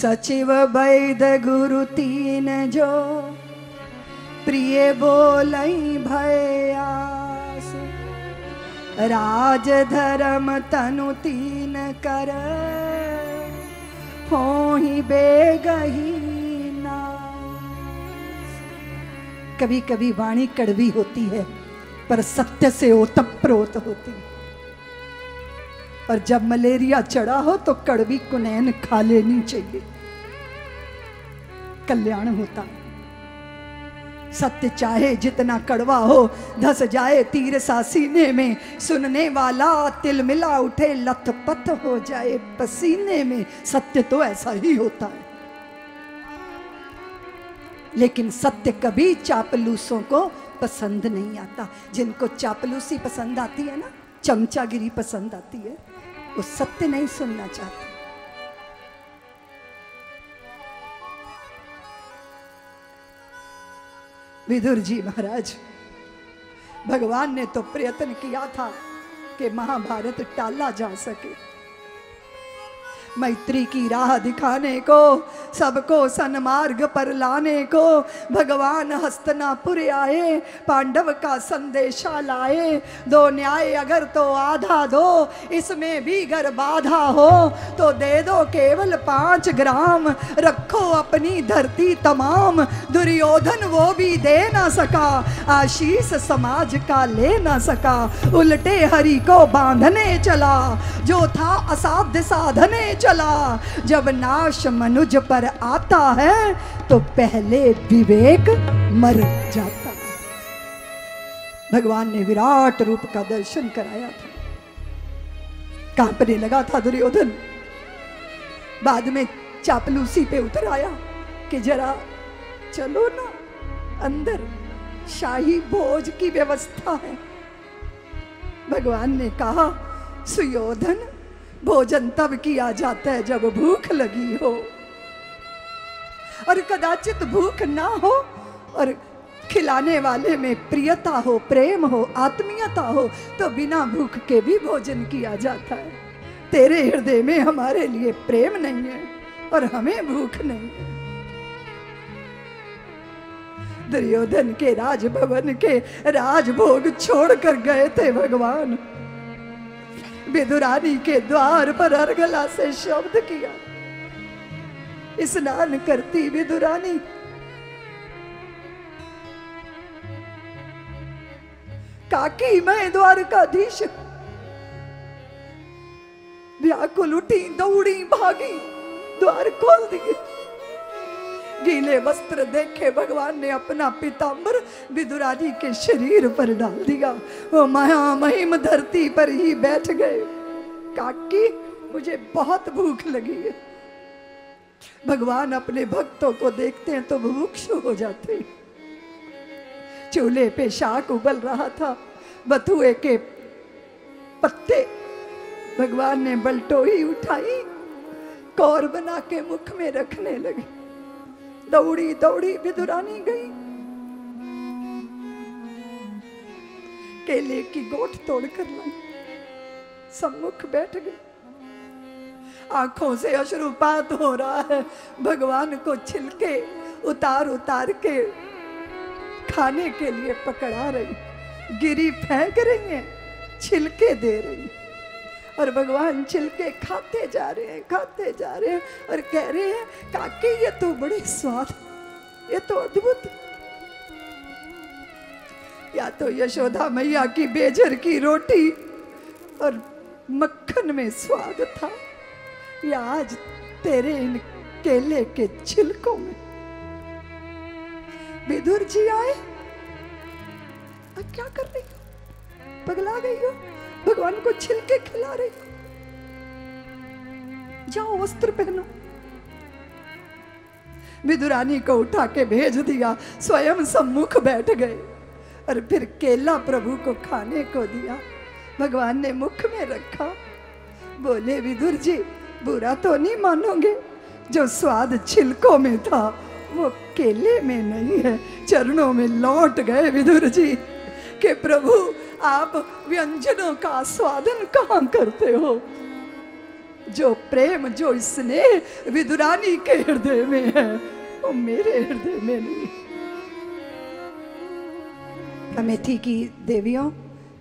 सचिव वैद गुरु तीन जो प्रिय बोलई भयास। राज धर्म तनु तीन कर होहि बेगही नास। कभी कभी वाणी कड़वी होती है पर सत्य से ओतप्रोत होती है। और जब मलेरिया चढ़ा हो तो कड़वी कुनैन खा लेनी चाहिए, कल्याण होता है। सत्य चाहे जितना कड़वा हो, धस जाए तीर सा सीने में, सुनने वाला तिलमिला उठे लथपथ हो जाए पसीने में। सत्य तो ऐसा ही होता है, लेकिन सत्य कभी चापलूसों को पसंद नहीं आता। जिनको चापलूसी पसंद आती है ना, चमचागिरी पसंद आती है, वो सत्य नहीं सुनना चाहते। विदुर जी महाराज, भगवान ने तो प्रयत्न किया था कि महाभारत टाला जा सके, मैत्री की राह दिखाने को, सबको सन्मार्ग पर लाने को। भगवान हस्तिनापुर आए, पांडव का संदेशा लाए। दो न्याय अगर तो आधा दो, इसमें भी अगर बाधा हो तो दे दो केवल 5 ग्राम, रखो अपनी धरती तमाम। दुर्योधन वो भी दे ना सका, आशीष समाज का ले ना सका। उल्टे हरि को बांधने चला, जो था असाध्य साधने चला। जब नाश मनुज पर आता है तो पहले विवेक मर जाता है। भगवान ने विराट रूप का दर्शन कराया था, कांपने लगा था दुर्योधन। बाद में चापलूसी पे उतर आया कि जरा चलो ना अंदर, शाही भोज की व्यवस्था है। भगवान ने कहा, सुयोधन भोजन तब किया जाता है जब भूख लगी हो, और कदाचित भूख ना हो और खिलाने वाले में प्रियता हो, प्रेम हो, आत्मीयता हो तो बिना भूख के भी भोजन किया जाता है। तेरे हृदय में हमारे लिए प्रेम नहीं है और हमें भूख नहीं है। दुर्योधन के राजभवन के राजभोग छोड़कर गए थे भगवान। विदुरानी के द्वार पर अर्गला से शब्द किया, स्नान करती विदुरानी काकी मैं द्वारकाधीश। व्याकुल उठी, दौड़ी, भागी, द्वार खोल दिए। गीले वस्त्र देखे भगवान ने अपना पीतांबर विदुरानी के शरीर पर डाल दिया। वो महामहिम धरती पर ही बैठ गए। काकी मुझे बहुत भूख लगी है। भगवान अपने भक्तों को देखते हैं तो भूक्षु हो जाते हैं। चूल्हे पे शाक उबल रहा था, बथुए के पत्ते भगवान ने बलटोही उठाई, कौर बना के मुख में रखने लगे। दौड़ी दौड़ी विदुरानी गई, केले की गोट तोड़कर लाई, सम्मुख बैठ गई। आंखों से अश्रुपात हो रहा है। भगवान को छिलके उतार उतार के खाने के लिए पकड़ा रही, गिरी फेंक रही है, छिलके दे रही, और भगवान छिलके खाते जा रहे हैं, खाते जा रहे हैं और कह रहे हैं, काकी ये तो बड़ी स्वाद, ये तो अद्भुत। या तो यशोदा मैया की बेजर की रोटी और मक्खन में स्वाद था, या आज तेरे इन केले के छिलकों में। विदुर जी आए, अब क्या कर रही हो? पगला गई हो? भगवान को छिलके खिला रही हो? जाओ वस्त्र पहनो। विदुरानी को उठा के भेज दिया, स्वयं सम्मुख बैठ गए और फिर केला प्रभु को खाने को दिया। भगवान ने मुख में रखा, बोले विदुर जी बुरा तो नहीं मानोगे, जो स्वाद छिलकों में था वो केले में नहीं है। चरणों में लौट गए विदुर जी कि प्रभु आप व्यंजनों का स्वादन कहाँ करते हो? जो प्रेम जो स्नेह विदुरानी के हृदय में है वो मेरे हृदय में नहीं। अमेठी की देवियों,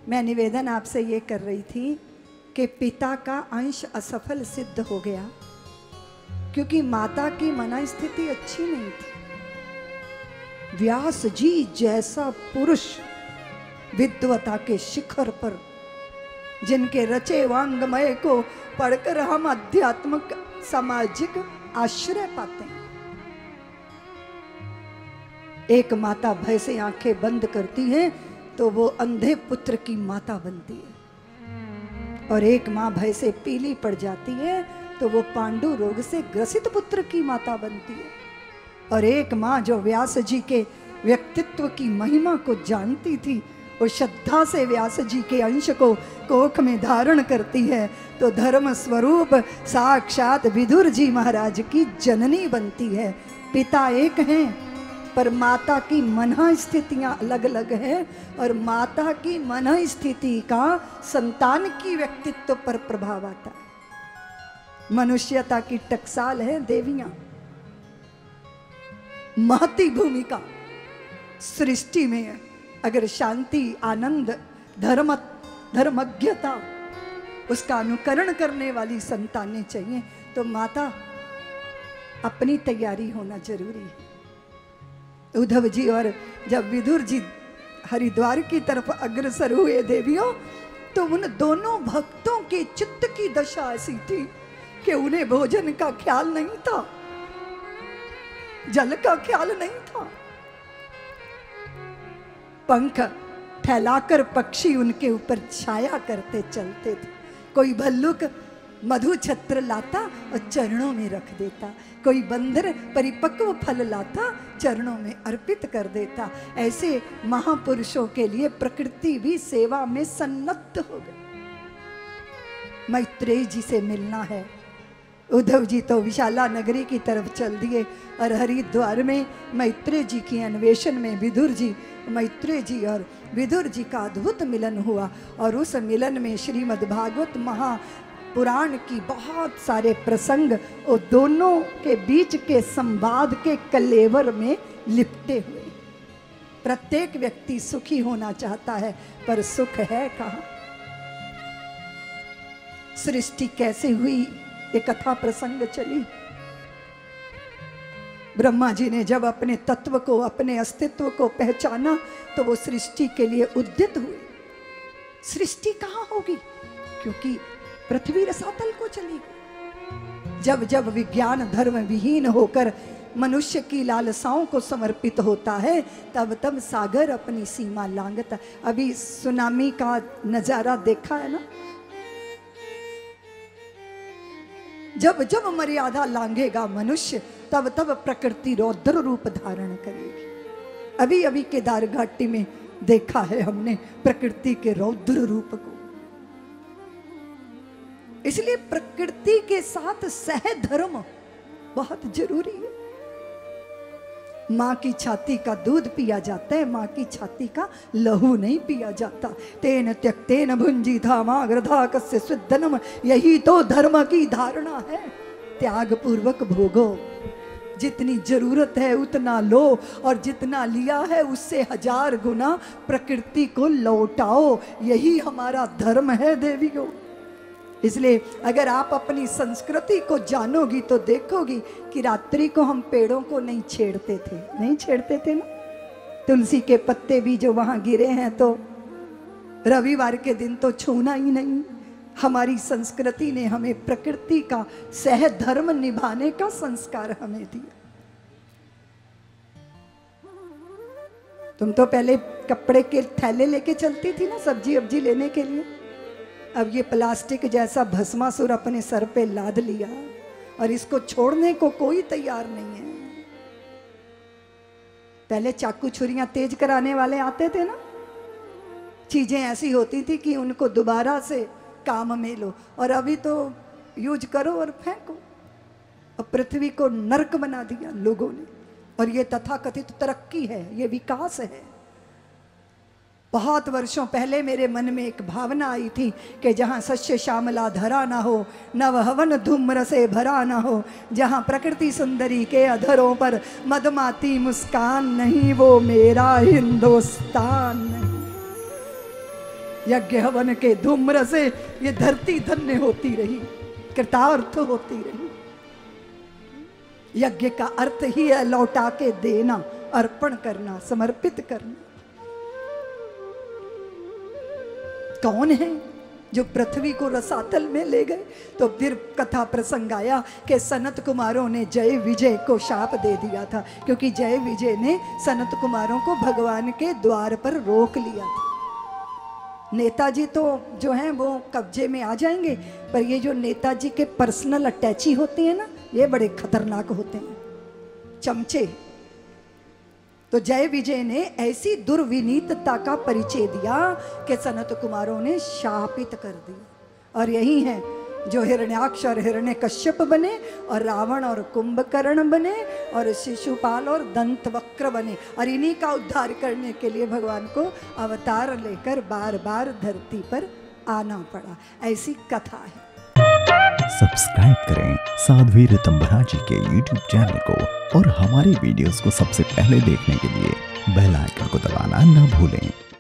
मैं निवेदन आपसे ये कर रही थी कि पिता का अंश असफल सिद्ध हो गया क्योंकि माता की मन स्थिति अच्छी नहीं थी। व्यास जी जैसा पुरुष विद्वता के शिखर पर, जिनके रचे वांग्मय को पढ़कर हम आध्यात्मिक सामाजिक आश्रय पाते हैं। एक माता भय से आंखें बंद करती है तो वो अंधे पुत्र की माता बनती है, और एक माँ भय से पीली पड़ जाती है तो वो पांडु रोग से ग्रसित पुत्र की माता बनती है। और एक माँ जो व्यास जी के व्यक्तित्व की महिमा को जानती थी, वो श्रद्धा से व्यास जी के अंश को कोख में धारण करती है तो धर्म स्वरूप साक्षात विदुर जी महाराज की जननी बनती है। पिता एक हैं पर माता की मनः स्थितियां अलग अलग हैं, और माता की मनः स्थिति का संतान की व्यक्तित्व पर प्रभाव आता है। मनुष्यता की टकसाल है देवियां। महती भूमिका सृष्टि में है। अगर शांति, आनंद, धर्मज्ञता उसका अनुकरण करने वाली संतानें चाहिए तो माता अपनी तैयारी होना जरूरी है। उद्धव जी और जब विदुर जी हरिद्वार की तरफ अग्रसर हुए देवियों, तो उन दोनों भक्तों के चित्त की दशा ऐसी थी कि उन्हें भोजन का ख्याल नहीं था, जल का ख्याल नहीं था। पंख फैलाकर पक्षी उनके ऊपर छाया करते चलते थे। कोई भल्लुक मधु छत्र लाता और चरणों में रख देता, कोई बंदर परिपक्व फल लाता चरणों में अर्पित कर देता। ऐसे महापुरुषों के लिए प्रकृति भी सेवा में सन्नद्ध हो गई। मैत्रेय जी से मिलना है। उद्धव जी तो विशाला नगरी की तरफ चल दिए और हरिद्वार में मैत्रेय जी की अन्वेषण में विदुर जी, मैत्रेय जी और विदुर जी का अद्भुत मिलन हुआ। और उस मिलन में श्रीमद् भागवत महापुराण की बहुत सारे प्रसंग वो दोनों के बीच के संवाद के कलेवर में लिपटे हुए। प्रत्येक व्यक्ति सुखी होना चाहता है पर सुख है कहाँ? सृष्टि कैसे हुई ये कथा प्रसंग चली। ब्रह्मा जी ने जब अपने तत्व को, अपने अस्तित्व को पहचाना तो वो सृष्टि के लिए उद्यत हुए। सृष्टि कहाँ होगी? क्योंकि पृथ्वी रसातल को चली। जब जब विज्ञान धर्म विहीन होकर मनुष्य की लालसाओं को समर्पित होता है तब तब सागर अपनी सीमा लांघता। अभी सुनामी का नजारा देखा है ना? जब जब मर्यादा लांघेगा मनुष्य तब तब प्रकृति रौद्र रूप धारण करेगी। अभी अभी केदार घाटी में देखा है हमने प्रकृति के रौद्र रूप को। इसलिए प्रकृति के साथ सहधर्म बहुत जरूरी है। माँ की छाती का दूध पिया जाता है, माँ की छाती का लहू नहीं पिया जाता। तेन त्यक्तेन भुंजी था माग्रधा कस्य स्विद्धनम, यही तो धर्म की धारणा है। त्याग पूर्वक भोगो, जितनी जरूरत है उतना लो, और जितना लिया है उससे 1000 गुना प्रकृति को लौटाओ। यही हमारा धर्म है देवियों। इसलिए अगर आप अपनी संस्कृति को जानोगी तो देखोगी कि रात्रि को हम पेड़ों को नहीं छेड़ते थे ना। तुलसी के पत्ते भी जो वहां गिरे हैं तो रविवार के दिन तो छूना ही नहीं। हमारी संस्कृति ने हमें प्रकृति का सहधर्म निभाने का संस्कार हमें दिया। तुम तो पहले कपड़े के थैले लेके चलती थी ना सब्जी अब्जी लेने के लिए। अब ये प्लास्टिक जैसा भस्मासुर अपने सर पे लाद लिया और इसको छोड़ने को कोई तैयार नहीं है। पहले चाकू छुरियां तेज कराने वाले आते थे ना, चीजें ऐसी होती थी कि उनको दोबारा से काम में लो, और अभी तो यूज करो और फेंको। और पृथ्वी को नरक बना दिया लोगों ने। और ये तथाकथित तरक्की है, ये विकास है। बहुत वर्षों पहले मेरे मन में एक भावना आई थी कि जहाँ सस्य श्यामला धरा ना हो, नव हवन धूम्र से भरा ना हो, जहाँ प्रकृति सुंदरी के अधरों पर मदमाती मुस्कान नहीं, वो मेरा हिंदुस्तान नहीं। यज्ञ हवन के धूम्र से ये धरती धन्य होती रही, कृतार्थ होती रही। यज्ञ का अर्थ ही है लौटा के देना, अर्पण करना, समर्पित करना। कौन है जो पृथ्वी को रसातल में ले गए? तो फिर कथा प्रसंग आया कि सनत कुमारों ने जय विजय को शाप दे दिया था, क्योंकि जय विजय ने सनत कुमारों को भगवान के द्वार पर रोक लिया था। नेताजी तो जो हैं वो कब्जे में आ जाएंगे, पर ये जो नेताजी के पर्सनल अटैची होते हैं ना, ये बड़े खतरनाक होते हैं, चमचे। तो जय विजय ने ऐसी दुर्विनीतता का परिचय दिया कि सनत कुमारों ने शापित कर दिया। और यही है जो हिरण्याक्ष और हिरण्यकश्यप बने, और रावण और कुंभकर्ण बने, और शिशुपाल और दंतवक्र बने। और इन्हीं का उद्धार करने के लिए भगवान को अवतार लेकर बार बार धरती पर आना पड़ा। ऐसी कथा है। सब्सक्राइब करें साध्वी ऋतंभरा जी के YouTube चैनल को, और हमारे वीडियोस को सबसे पहले देखने के लिए बेल आइकन को दबाना न भूलें।